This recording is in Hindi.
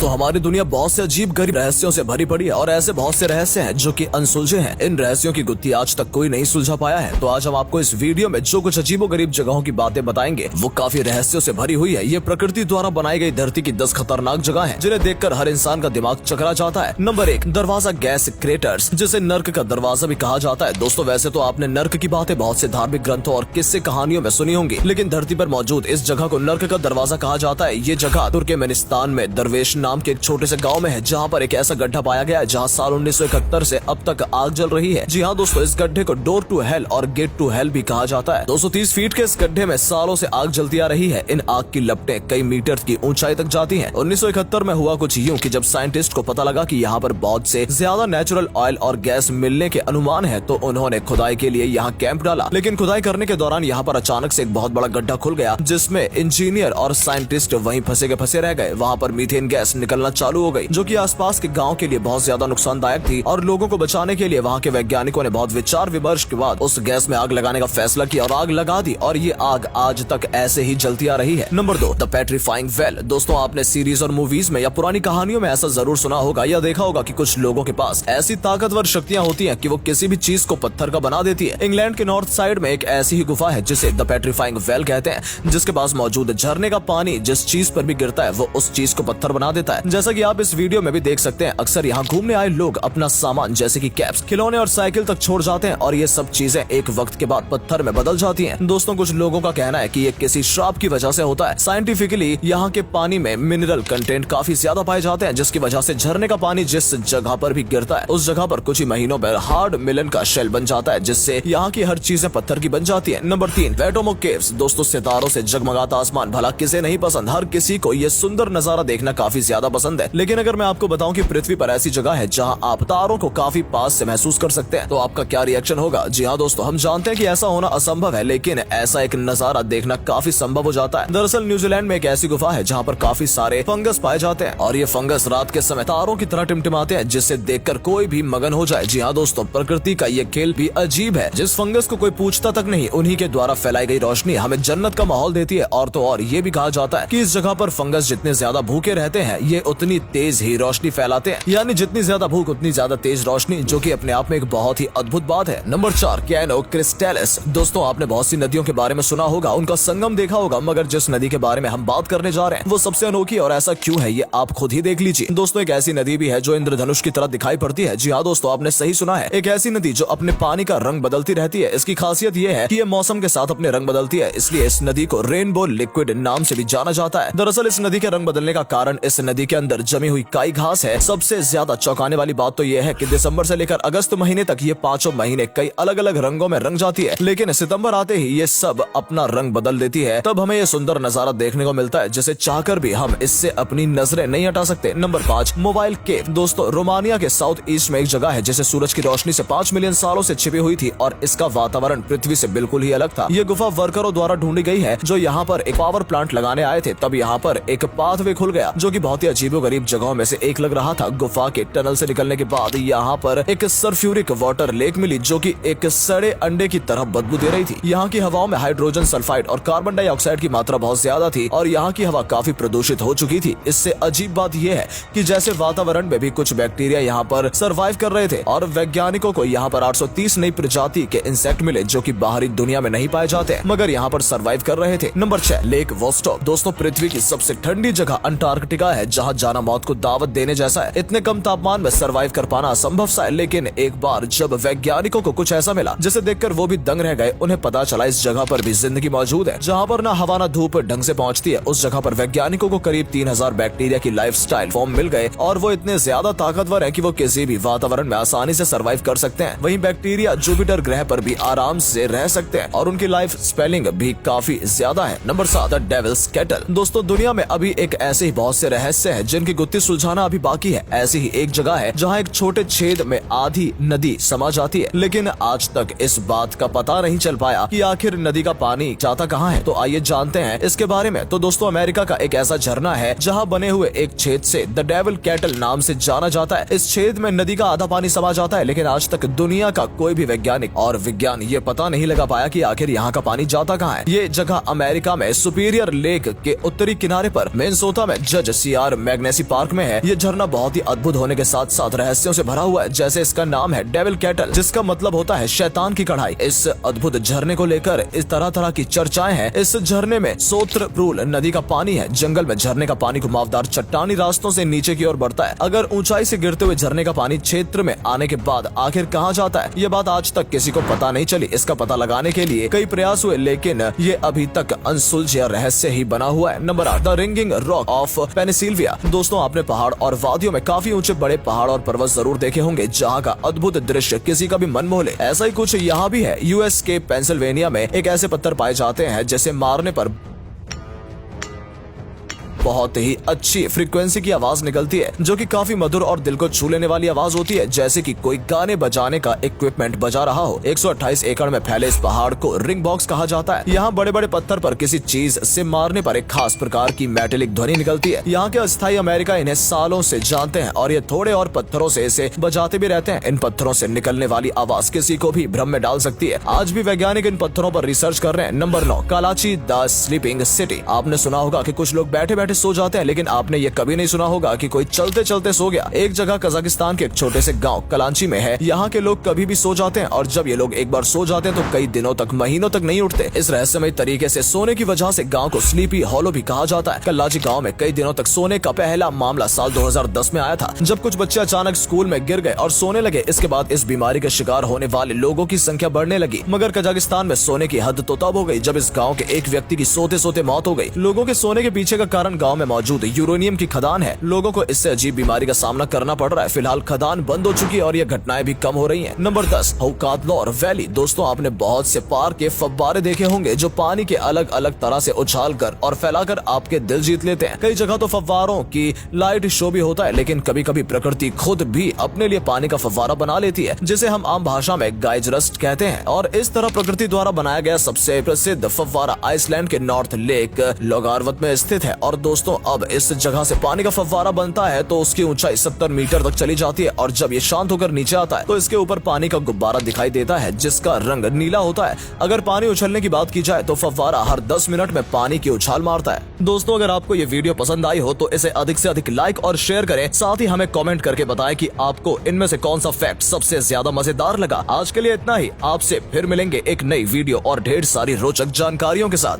दोस्तों हमारी दुनिया बहुत से अजीब गरीब रहस्यों से भरी पड़ी है और ऐसे बहुत से रहस्य हैं जो कि अनसुलझे हैं। इन रहस्यों की गुत्थी आज तक कोई नहीं सुलझा पाया है। तो आज हम आपको इस वीडियो में जो कुछ अजीबो गरीब जगहों की बातें बताएंगे वो काफी रहस्यों से भरी हुई है। ये प्रकृति द्वारा बनाई गई धरती की 10 खतरनाक जगह है जिन्हें देखकर हर इंसान का दिमाग चकरा जाता है। नंबर 1, दरवाजा गैस क्रेटर्स, जिसे नर्क का दरवाजा भी कहा जाता है। दोस्तों वैसे तो आपने नर्क की बातें बहुत से धार्मिक ग्रंथों और किस्से कहानियों में सुनी होंगी, लेकिन धरती पर मौजूद इस जगह को नर्क का दरवाजा कहा जाता है। ये जगह तुर्कमेनिस्तान में दरवेश नाम के एक छोटे से गांव में है, जहां पर एक ऐसा गड्ढा पाया गया है जहां साल 1971 से अब तक आग जल रही है। जी हाँ दोस्तों, इस गड्ढे को डोर टू हेल और गेट टू हेल भी कहा जाता है। 230 फीट के इस गड्ढे में सालों से आग जलती आ रही है। इन आग की लपटें कई मीटर की ऊंचाई तक जाती हैं। 1971 में हुआ कुछ यूं कि जब साइंटिस्ट को पता लगा कि यहाँ पर बहुत से ज्यादा नेचुरल ऑयल और गैस मिलने के अनुमान है, तो उन्होंने खुदाई के लिए यहाँ कैंप डाला। लेकिन खुदाई करने के दौरान यहाँ पर अचानक से एक बहुत बड़ा गड्ढा खुल गया, जिसमें इंजीनियर और साइंटिस्ट वहीं फंसे के फंसे रह गए। वहाँ पर मीथेन गैस निकलना चालू हो गई, जो कि आसपास के गांव के लिए बहुत ज्यादा नुकसानदायक थी। और लोगों को बचाने के लिए वहाँ के वैज्ञानिकों ने बहुत विचार विमर्श के बाद उस गैस में आग लगाने का फैसला किया और आग लगा दी, और ये आग आज तक ऐसे ही जलती आ रही है। Number 2, the petrifying well. दोस्तों आपने सीरीज और मूवीज में या पुरानी कहानियों में ऐसा जरूर सुना होगा या देखा होगा कि कुछ लोगों के पास ऐसी ताकतवर शक्तियां होती हैं कि वो किसी भी चीज को पत्थर का बना देती है। इंग्लैंड के नॉर्थ साइड में एक ऐसी ही गुफा है जिसे द पेट्रीफाइंग वेल कहते हैं, जिसके पास मौजूद झरने का पानी जिस चीज पर भी गिरता है वो उस चीज को पत्थर बना देता है। जैसा कि आप इस वीडियो में भी देख सकते हैं, अक्सर यहाँ घूमने आए लोग अपना सामान जैसे कि कैप्स, खिलौने और साइकिल तक छोड़ जाते हैं, और ये सब चीजें एक वक्त के बाद पत्थर में बदल जाती हैं। दोस्तों कुछ लोगों का कहना है कि ये किसी श्राप की वजह से होता है। साइंटिफिकली यहाँ के पानी में मिनरल कंटेंट काफी ज्यादा पाए जाते हैं, जिसकी वजह से झरने का पानी जिस जगह पर भी गिरता है उस जगह पर कुछ ही महीनों में हार्ड मिलन का शेल बन जाता है, जिससे यहाँ की हर चीजें पत्थर की बन जाती है। Number 3, वेटोमो caves. दोस्तों सितारों से जगमगाता आसमान भला किसे नहीं पसंद। हर किसी को ये सुंदर नजारा देखना काफी ज्यादा पसंद है। लेकिन अगर मैं आपको बताऊं कि पृथ्वी पर ऐसी जगह है जहां आप तारों को काफी पास से महसूस कर सकते हैं, तो आपका क्या रिएक्शन होगा? जी हाँ दोस्तों, हम जानते हैं कि ऐसा होना असंभव है, लेकिन ऐसा एक नजारा देखना काफी संभव हो जाता है। दरअसल न्यूजीलैंड में एक ऐसी गुफा है जहाँ पर काफी सारे फंगस पाए जाते हैं, और ये फंगस रात के समय तारों की तरह टिमटिमाते हैं, जिससे देखकर कोई भी मगन हो जाए। जी हाँ दोस्तों, प्रकृति का ये खेल भी अजीब है। जिस फंगस को कोई पूछता तक नहीं, उन्हीं के द्वारा फैलाई गई रोशनी हमें जन्नत का माहौल देती है। और तो और ये भी कहा जाता है कि इस जगह पर फंगस जितने ज्यादा भूखे रहते हैं, ये उतनी तेज ही रोशनी फैलाते हैं। यानी जितनी ज्यादा भूख उतनी ज्यादा तेज रोशनी, जो कि अपने आप में एक बहुत ही अद्भुत बात है। Number 4, Cano Cristales. दोस्तों आपने बहुत सी नदियों के बारे में सुना होगा, उनका संगम देखा होगा, मगर जिस नदी के बारे में हम बात करने जा रहे हैं वो सबसे अनोखी, और ऐसा क्यों है ये आप खुद ही देख लीजिए। दोस्तों एक ऐसी नदी भी है जो इंद्रधनुष की तरह दिखाई पड़ती है। जी हाँ दोस्तों, आपने सही सुना है, एक ऐसी नदी जो अपने पानी का रंग बदलती रहती है। इसकी खासियत ये है कि ये मौसम के साथ अपने रंग बदलती है, इसलिए इस नदी को रेनबो लिक्विड नाम से भी जाना जाता है। दरअसल इस नदी के रंग बदलने का कारण इस नदी के अंदर जमी हुई काई घास है। सबसे ज्यादा चौंकाने वाली बात तो यह है कि दिसंबर से लेकर अगस्त महीने तक ये 5 महीने कई अलग अलग रंगों में रंग जाती है, लेकिन सितंबर आते ही ये सब अपना रंग बदल देती है। तब हमें ये सुंदर नजारा देखने को मिलता है, जिसे चाहकर भी हम इससे अपनी नजरें नहीं हटा सकते। नंबर 5, मोबाइल केव। दोस्तों रोमानिया के साउथ ईस्ट में एक जगह है जिसे सूरज की रोशनी से 5 मिलियन सालों से छिपी हुई थी, और इसका वातावरण पृथ्वी से बिल्कुल ही अलग था। ये गुफा वर्करों द्वारा ढूंढी गई है जो यहाँ पर एक पावर प्लांट लगाने आए थे। तब यहाँ पर एक पाथवे खुल गया, जो कि बहुत ही अजीबोगरीब जगहों में से एक लग रहा था। गुफा के टनल से निकलने के बाद यहाँ पर एक सल्फ्यूरिक वाटर लेक मिली, जो कि एक सड़े अंडे की तरह बदबू दे रही थी। यहाँ की हवाओं में हाइड्रोजन सल्फाइड और कार्बन डाइऑक्साइड की मात्रा बहुत ज्यादा थी, और यहाँ की हवा काफी प्रदूषित हो चुकी थी। इससे अजीब बात यह है कि जैसे वातावरण में भी कुछ बैक्टीरिया यहाँ पर सर्वाइव कर रहे थे, और वैज्ञानिकों को यहाँ पर 830 नई प्रजाति के इंसेक्ट मिले, जो कि बाहरी दुनिया में नहीं पाए जाते, मगर यहाँ पर सर्वाइव कर रहे थे। Number 6, lake Vostok. दोस्तों पृथ्वी की सबसे ठंडी जगह अंटार्कटिका है, जहाँ जाना मौत को दावत देने जैसा है। इतने कम तापमान में सर्वाइव कर पाना असंभव सा है, लेकिन एक बार जब वैज्ञानिकों को कुछ ऐसा मिला जिसे देखकर वो भी दंग रह गए। उन्हें पता चला इस जगह पर भी जिंदगी मौजूद है, जहाँ पर ना हवा ना धूप ढंग से पहुँचती है। उस जगह पर वैज्ञानिकों को करीब 3000 बैक्टीरिया की लाइफस्टाइल फॉर्म मिल गए, और वो इतने ज्यादा ताकतवर है कि वो किसी भी वातावरण में आसानी से सर्वाइव कर सकते हैं। वहीं बैक्टीरिया जुपिटर ग्रह पर भी आराम से रह सकते हैं, और उनकी लाइफ स्पेलिंग भी काफी ज्यादा है। Number 7, the devil's kettle. दोस्तों दुनिया में अभी एक ऐसे ही बहुत से रहस्य हैं जिनकी गुत्थी सुलझाना अभी बाकी है। ऐसी ही एक जगह है जहाँ एक छोटे छेद में आधी नदी समा जाती है, लेकिन आज तक इस बात का पता नहीं चल पाया कि आखिर नदी का पानी जाता कहाँ है। तो आइए जानते हैं इसके बारे में। तो दोस्तों अमेरिका का एक ऐसा झरना है जहाँ बने हुए एक छेद से द डेविल केटल नाम से जाना जाता है। इस छेद में नदी का आधा पानी समा जाता है, लेकिन आज तक दुनिया का कोई भी वैज्ञानिक और विज्ञान ये पता नहीं लगा पाया कि आखिर यहाँ का पानी जाता कहाँ है। ये जगह अमेरिका में सुपीरियर लेक के उत्तरी किनारे पर मिनेसोटा में जज CR बिहार मैग्नेसी पार्क में है। ये झरना बहुत ही अद्भुत होने के साथ साथ रहस्यों से भरा हुआ है, जैसे इसका नाम है डेविल कैटल, जिसका मतलब होता है शैतान की कढ़ाई। इस अद्भुत झरने को लेकर इस तरह तरह की चर्चाएं हैं। इस झरने में सोत्रप्रूल नदी का पानी है। जंगल में झरने का पानी घुमावदार चट्टानी रास्तों से नीचे की ओर बढ़ता है। अगर ऊंचाई से गिरते हुए झरने का पानी क्षेत्र में आने के बाद आखिर कहां जाता है, ये बात आज तक किसी को पता नहीं चली। इसका पता लगाने के लिए कई प्रयास हुए, लेकिन ये अभी तक अनसुलझा रहस्य ही बना हुआ है। Number 8, the ringing rock of Pennsylvania. दोस्तों, आपने पहाड़ और वादियों में काफी ऊंचे बड़े पहाड़ और पर्वत जरूर देखे होंगे, जहाँ का अद्भुत दृश्य किसी का भी मन मोह ले। ऐसा ही कुछ यहाँ भी है। यूएस के पेंसिल्वेनिया में एक ऐसे पत्थर पाए जाते हैं जैसे मारने पर बहुत ही अच्छी फ्रीक्वेंसी की आवाज निकलती है, जो कि काफी मधुर और दिल को छू लेने वाली आवाज होती है, जैसे कि कोई गाने बजाने का इक्विपमेंट बजा रहा हो। 128 एकड़ में फैले इस पहाड़ को रिंग बॉक्स कहा जाता है। यहाँ बड़े बड़े पत्थर पर किसी चीज से मारने पर एक खास प्रकार की मेटेलिक ध्वनि निकलती है। यहाँ के अस्थायी अमेरिका इन्हें सालों से जानते हैं और ये थोड़े और पत्थरों से इसे बजाते भी रहते हैं। इन पत्थरों से निकलने वाली आवाज किसी को भी भ्रम में डाल सकती है। आज भी वैज्ञानिक इन पत्थरों पर रिसर्च कर रहे हैं। Number 9, Kalachi the sleeping city. आपने सुना होगा कि कुछ लोग बैठे बैठे सो जाते हैं, लेकिन आपने ये कभी नहीं सुना होगा कि कोई चलते चलते सो गया। एक जगह कजाकिस्तान के एक छोटे से गांव कलांची में है। यहाँ के लोग कभी भी सो जाते हैं और जब ये लोग एक बार सो जाते हैं तो कई दिनों तक, महीनों तक नहीं उठते। इस रहस्यमय तरीके से सोने की वजह से गांव को स्लीपी हॉलो भी कहा जाता है। कलाची गांव में कई दिनों तक सोने का पहला मामला साल 2010 में आया था, जब कुछ बच्चे अचानक स्कूल में गिर गए और सोने लगे। इसके बाद इस बीमारी के शिकार होने वाले लोगों की संख्या बढ़ने लगी। मगर कजाकिस्तान में सोने की हद तो तब हो गई जब इस गाँव के एक व्यक्ति की सोते सोते मौत हो गई। लोगों के सोने के पीछे का कारण गाँव में मौजूद यूरेनियम की खदान है। लोगों को इससे अजीब बीमारी का सामना करना पड़ रहा है। फिलहाल खदान बंद हो चुकी है और ये घटनाएं भी कम हो रही हैं। नंबर 10, हौकातलौर वैली। दोस्तों, आपने बहुत से पार्क के फव्वारे देखे होंगे जो पानी के अलग अलग तरह से उछाल कर और फैलाकर आपके दिल जीत लेते हैं। कई जगह तो फव्वारों की लाइट शो भी होता है, लेकिन कभी कभी प्रकृति खुद भी अपने लिए पानी का फव्वारा बना लेती है, जिसे हम आम भाषा में गाइजरस्ट कहते हैं। और इस तरह प्रकृति द्वारा बनाया गया सबसे प्रसिद्ध फव्वारा आइसलैंड के नॉर्थ लेक लोगारवत में स्थित है। और दोस्तों, अब इस जगह से पानी का फव्वारा बनता है तो उसकी ऊंचाई 70 मीटर तक चली जाती है और जब ये शांत होकर नीचे आता है तो इसके ऊपर पानी का गुब्बारा दिखाई देता है, जिसका रंग नीला होता है। अगर पानी उछलने की बात की जाए तो फव्वारा हर 10 मिनट में पानी की उछाल मारता है। दोस्तों, अगर आपको ये वीडियो पसंद आई हो तो इसे अधिक से अधिक लाइक और शेयर करें। साथ ही हमें कमेंट करके बताएं कि आपको इनमें से कौन सा फैक्ट सबसे ज्यादा मजेदार लगा। आज के लिए इतना ही। आपसे फिर मिलेंगे एक नई वीडियो और ढेर सारी रोचक जानकारियों के साथ।